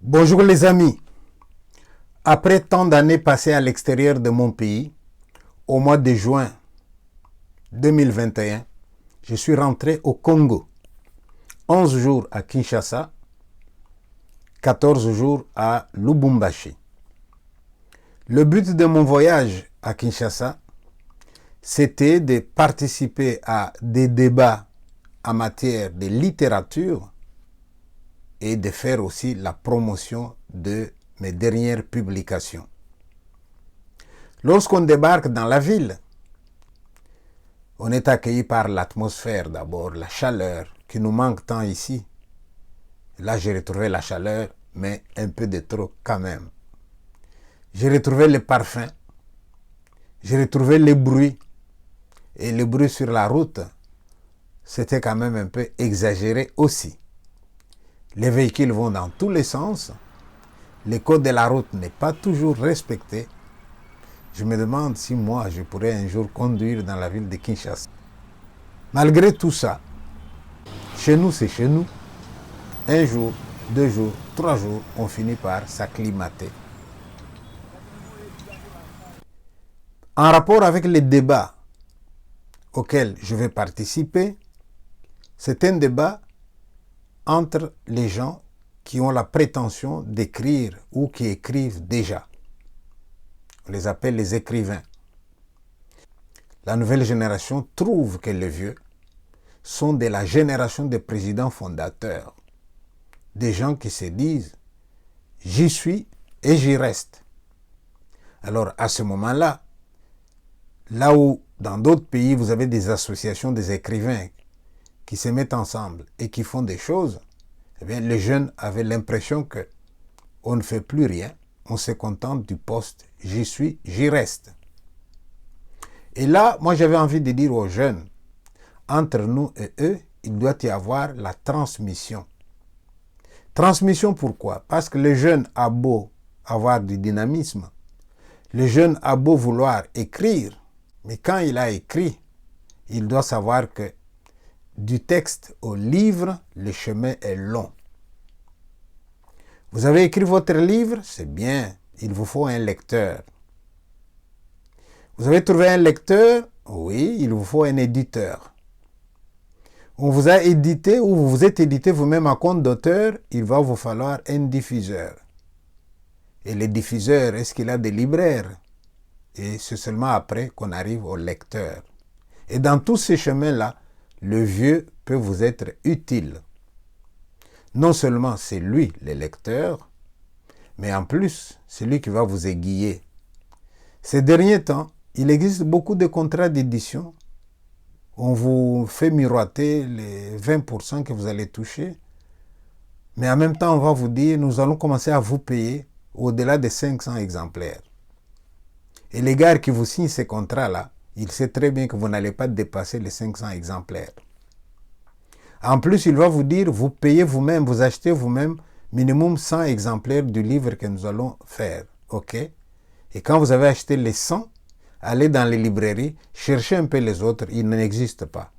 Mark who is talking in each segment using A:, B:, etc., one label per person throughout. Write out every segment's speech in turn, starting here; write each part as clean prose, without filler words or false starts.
A: Bonjour les amis. Après tant d'années passées à l'extérieur de mon pays, au mois de juin 2021, je suis rentré au Congo. 11 jours à Kinshasa, 14 jours à Lubumbashi. Le but de mon voyage à Kinshasa, c'était de participer à des débats en matière de littérature et de faire aussi la promotion de mes dernières publications. Lorsqu'on débarque dans la ville, on est accueilli par l'atmosphère d'abord, la chaleur qui nous manque tant ici. Là, j'ai retrouvé la chaleur, mais un peu de trop quand même. J'ai retrouvé les parfums, j'ai retrouvé les bruits. Et le bruit sur la route, c'était quand même un peu exagéré aussi. Les véhicules vont dans tous les sens. Le code de la route n'est pas toujours respecté. Je me demande si moi, je pourrais un jour conduire dans la ville de Kinshasa. Malgré tout ça, chez nous, c'est chez nous. Un jour, 2 jours, 3 jours, on finit par s'acclimater. En rapport avec les débats auxquels je vais participer, c'est un débat entre les gens qui ont la prétention d'écrire ou qui écrivent déjà. On les appelle les écrivains. La nouvelle génération trouve que les vieux sont de la génération des présidents fondateurs. Des gens qui se disent « j'y suis et j'y reste ». Alors à ce moment-là, là où dans d'autres pays vous avez des associations des écrivains qui se mettent ensemble et qui font des choses, eh bien les jeunes avaient l'impression que on ne fait plus rien, on se contente du poste « j'y suis, j'y reste ». Et là, moi j'avais envie de dire aux jeunes, entre nous et eux, il doit y avoir la transmission. Transmission pourquoi? Parce que le jeune a beau avoir du dynamisme, le jeune a beau vouloir écrire, mais quand il a écrit, il doit savoir que du texte au livre, le chemin est long. Vous avez écrit votre livre, c'est bien, il vous faut un lecteur. Vous avez trouvé un lecteur, oui, il vous faut un éditeur. On vous a édité ou vous vous êtes édité vous-même à compte d'auteur, il va vous falloir un diffuseur. Et le diffuseur, est-ce qu'il a des libraires? Et c'est seulement après qu'on arrive au lecteur. Et dans tous ces chemins-là, le vieux peut vous être utile. Non seulement c'est lui le lecteur, mais en plus, c'est lui qui va vous aiguiller. Ces derniers temps, il existe beaucoup de contrats d'édition. On vous fait miroiter les 20% que vous allez toucher. Mais en même temps, on va vous dire, nous allons commencer à vous payer au-delà de 500 exemplaires. Et les gars qui vous signent ces contrats-là, il sait très bien que vous n'allez pas dépasser les 500 exemplaires. En plus, il va vous dire, vous payez vous-même, vous achetez vous-même minimum 100 exemplaires du livre que nous allons faire. OK? Et quand vous avez acheté les 100, allez dans les librairies, cherchez un peu les autres, ils n'existent pas.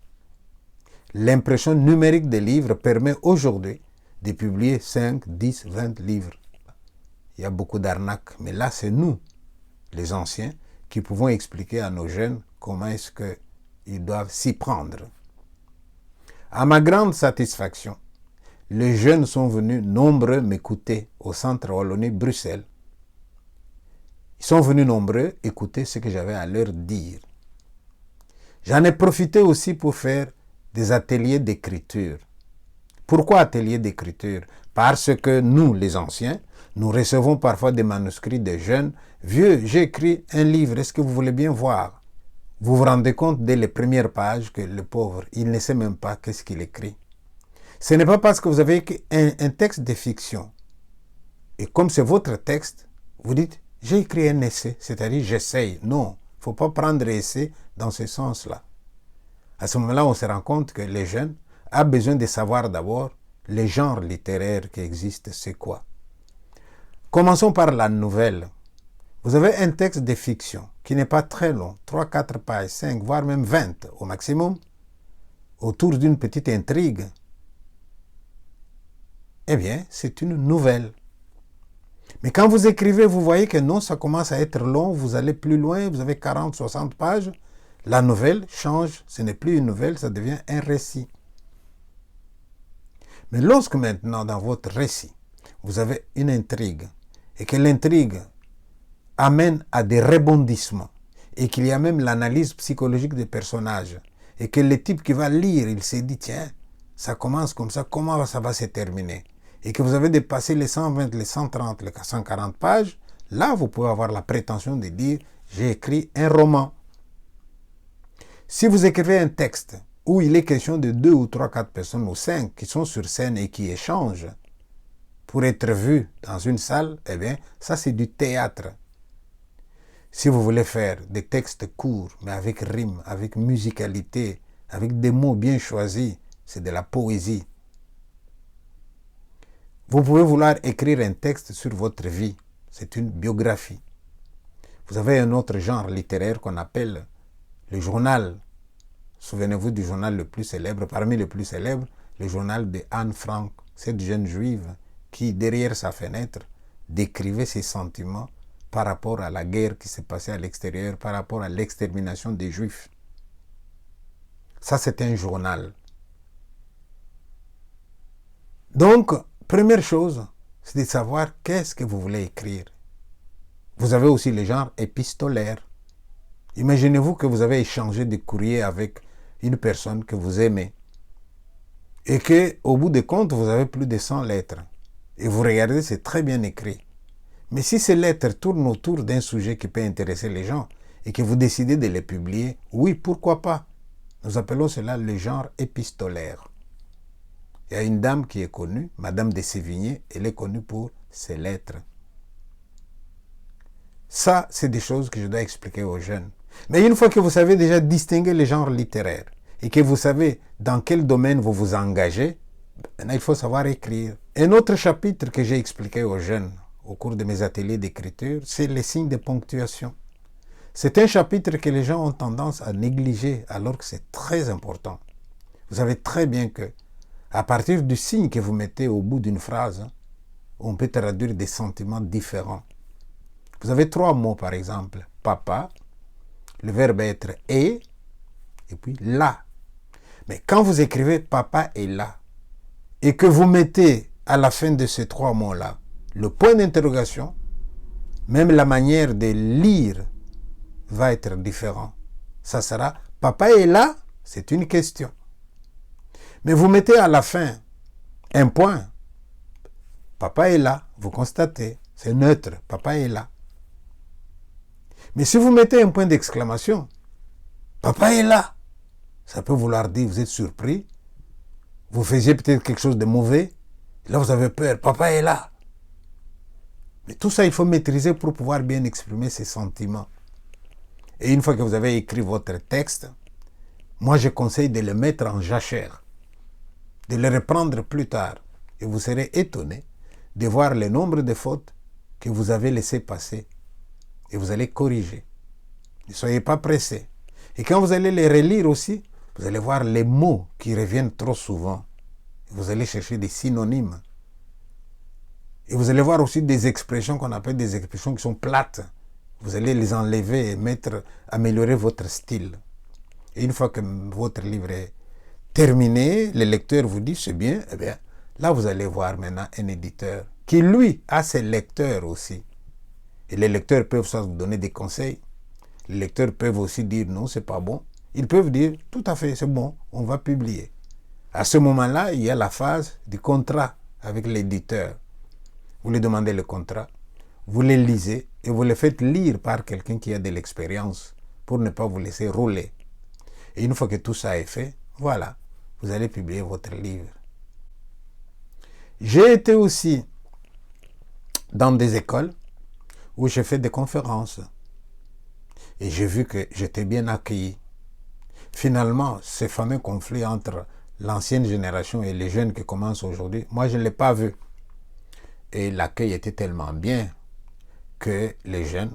A: L'impression numérique des livres permet aujourd'hui de publier 5, 10, 20 livres. Il y a beaucoup d'arnaques, mais là, c'est nous, les anciens, qui pouvons expliquer à nos jeunes comment est-ce qu'ils doivent s'y prendre. À ma grande satisfaction, les jeunes sont venus nombreux m'écouter au Centre Wallonie Bruxelles. Ils sont venus nombreux écouter ce que j'avais à leur dire. J'en ai profité aussi pour faire des ateliers d'écriture. Pourquoi ateliers d'écriture? Parce que nous, les anciens, nous recevons parfois des manuscrits de jeunes. Vieux, j'ai écrit un livre, est-ce que vous voulez bien voir? Vous vous rendez compte dès les premières pages que le pauvre, il ne sait même pas qu'est-ce qu'il écrit. Ce n'est pas parce que vous avez écrit un texte de fiction. Et comme c'est votre texte, vous dites, j'ai écrit un essai, c'est-à-dire j'essaye. Non, il ne faut pas prendre essai dans ce sens-là. À ce moment-là, on se rend compte que les jeunes ont besoin de savoir d'abord les genres littéraires qui existent, c'est quoi. Commençons par la nouvelle. Vous avez un texte de fiction qui n'est pas très long, 3, 4 pages, 5, voire même 20 au maximum, autour d'une petite intrigue. Eh bien, c'est une nouvelle. Mais quand vous écrivez, vous voyez que non, ça commence à être long, vous allez plus loin, vous avez 40, 60 pages. La nouvelle change, ce n'est plus une nouvelle, ça devient un récit. Mais lorsque maintenant, dans votre récit, vous avez une intrigue, et que l'intrigue amène à des rebondissements, et qu'il y a même l'analyse psychologique des personnages, et que le type qui va lire, il s'est dit, tiens, ça commence comme ça, comment ça va se terminer? Et que vous avez dépassé les 120, les 130, les 140 pages, là, vous pouvez avoir la prétention de dire, j'ai écrit un roman. Si vous écrivez un texte où il est question de 2 ou 3, 4 personnes ou 5 qui sont sur scène et qui échangent pour être vus dans une salle, eh bien, ça c'est du théâtre. Si vous voulez faire des textes courts, mais avec rime, avec musicalité, avec des mots bien choisis, c'est de la poésie. Vous pouvez vouloir écrire un texte sur votre vie, c'est une biographie. Vous avez un autre genre littéraire qu'on appelle le journal. Souvenez-vous du journal le plus célèbre, parmi les plus célèbres, le journal de Anne Frank, cette jeune juive qui, derrière sa fenêtre, décrivait ses sentiments par rapport à la guerre qui s'est passée à l'extérieur, par rapport à l'extermination des Juifs. Ça, c'est un journal. Donc, première chose, c'est de savoir qu'est-ce que vous voulez écrire. Vous avez aussi le genre épistolaire. Imaginez-vous que vous avez échangé des courriers avec une personne que vous aimez et qu'au bout des comptes, vous avez plus de 100 lettres. Et vous regardez, c'est très bien écrit. Mais si ces lettres tournent autour d'un sujet qui peut intéresser les gens et que vous décidez de les publier, oui, pourquoi pas? Nous appelons cela le genre épistolaire. Il y a une dame qui est connue, Madame de Sévigné, elle est connue pour ses lettres. Ça, c'est des choses que je dois expliquer aux jeunes. Mais une fois que vous savez déjà distinguer les genres littéraires et que vous savez dans quel domaine vous vous engagez, maintenant il faut savoir écrire. Un autre chapitre que j'ai expliqué aux jeunes au cours de mes ateliers d'écriture, c'est les signes de ponctuation. C'est un chapitre que les gens ont tendance à négliger alors que c'est très important. Vous savez très bien que à partir du signe que vous mettez au bout d'une phrase, on peut traduire des sentiments différents. Vous avez 3 mots par exemple, papa, le verbe être et puis là. Mais quand vous écrivez papa est là et que vous mettez à la fin de ces 3 mots-là le point d'interrogation, même la manière de lire va être différente. Ça sera papa est là, c'est une question. Mais vous mettez à la fin un point. Papa est là, vous constatez, c'est neutre, papa est là. Mais si vous mettez un point d'exclamation, papa est là, ça peut vouloir dire vous êtes surpris, vous faisiez peut-être quelque chose de mauvais, là vous avez peur, papa est là. Mais tout ça, il faut maîtriser pour pouvoir bien exprimer ses sentiments. Et une fois que vous avez écrit votre texte, moi je conseille de le mettre en jachère, de le reprendre plus tard. Et vous serez étonné de voir le nombre de fautes que vous avez laissées passer. Et vous allez corriger. Ne soyez pas pressés. Et quand vous allez les relire aussi, vous allez voir les mots qui reviennent trop souvent. Et vous allez chercher des synonymes. Et vous allez voir aussi des expressions qu'on appelle des expressions qui sont plates. Vous allez les enlever et améliorer votre style. Et une fois que votre livre est terminé, le lecteur vous dit c'est bien, eh bien, là vous allez voir maintenant un éditeur qui lui a ses lecteurs aussi. Et les lecteurs peuvent soit vous donner des conseils. Les lecteurs peuvent aussi dire non, c'est pas bon. Ils peuvent dire tout à fait, c'est bon, on va publier. À ce moment-là, il y a la phase du contrat avec l'éditeur. Vous lui demandez le contrat, vous le lisez et vous le faites lire par quelqu'un qui a de l'expérience pour ne pas vous laisser rouler. Et une fois que tout ça est fait, voilà, vous allez publier votre livre. J'ai été aussi dans des écoles où j'ai fait des conférences. Et j'ai vu que j'étais bien accueilli. Finalement, ce fameux conflit entre l'ancienne génération et les jeunes qui commencent aujourd'hui, moi je ne l'ai pas vu. Et l'accueil était tellement bien que les jeunes,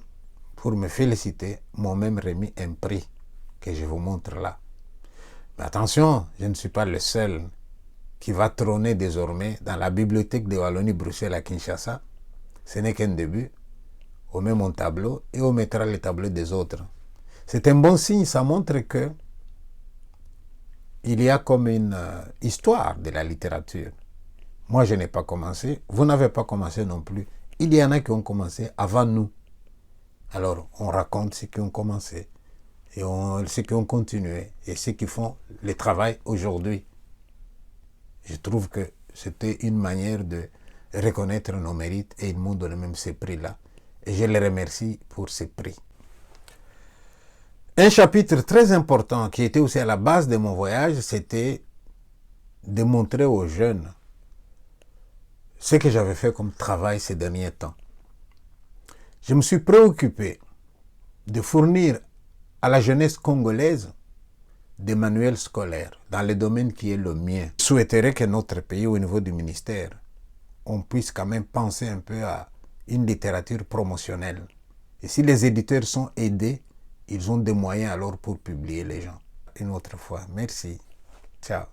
A: pour me féliciter, m'ont même remis un prix que je vous montre là. Mais attention, je ne suis pas le seul qui va trôner désormais dans la bibliothèque de Wallonie-Bruxelles à Kinshasa Ce n'est qu'un début. On met mon tableau et on mettra les tableaux des autres. C'est un bon signe, ça montre que il y a comme une histoire de la littérature. Moi, je n'ai pas commencé, vous n'avez pas commencé non plus. Il y en a qui ont commencé avant nous. Alors, on raconte ceux qui ont commencé, et ceux qui ont continué, et ceux qui font le travail aujourd'hui. Je trouve que c'était une manière de reconnaître nos mérites, et ils m'ont donné même ces prix-là. Et je les remercie pour ces prix. Un chapitre très important qui était aussi à la base de mon voyage, c'était de montrer aux jeunes ce que j'avais fait comme travail ces derniers temps. Je me suis préoccupé de fournir à la jeunesse congolaise des manuels scolaires dans le domaine qui est le mien. Je souhaiterais que notre pays, au niveau du ministère, on puisse quand même penser un peu à une littérature promotionnelle. Et si les éditeurs sont aidés, ils ont des moyens alors pour publier les gens. Une autre fois. Merci. Ciao.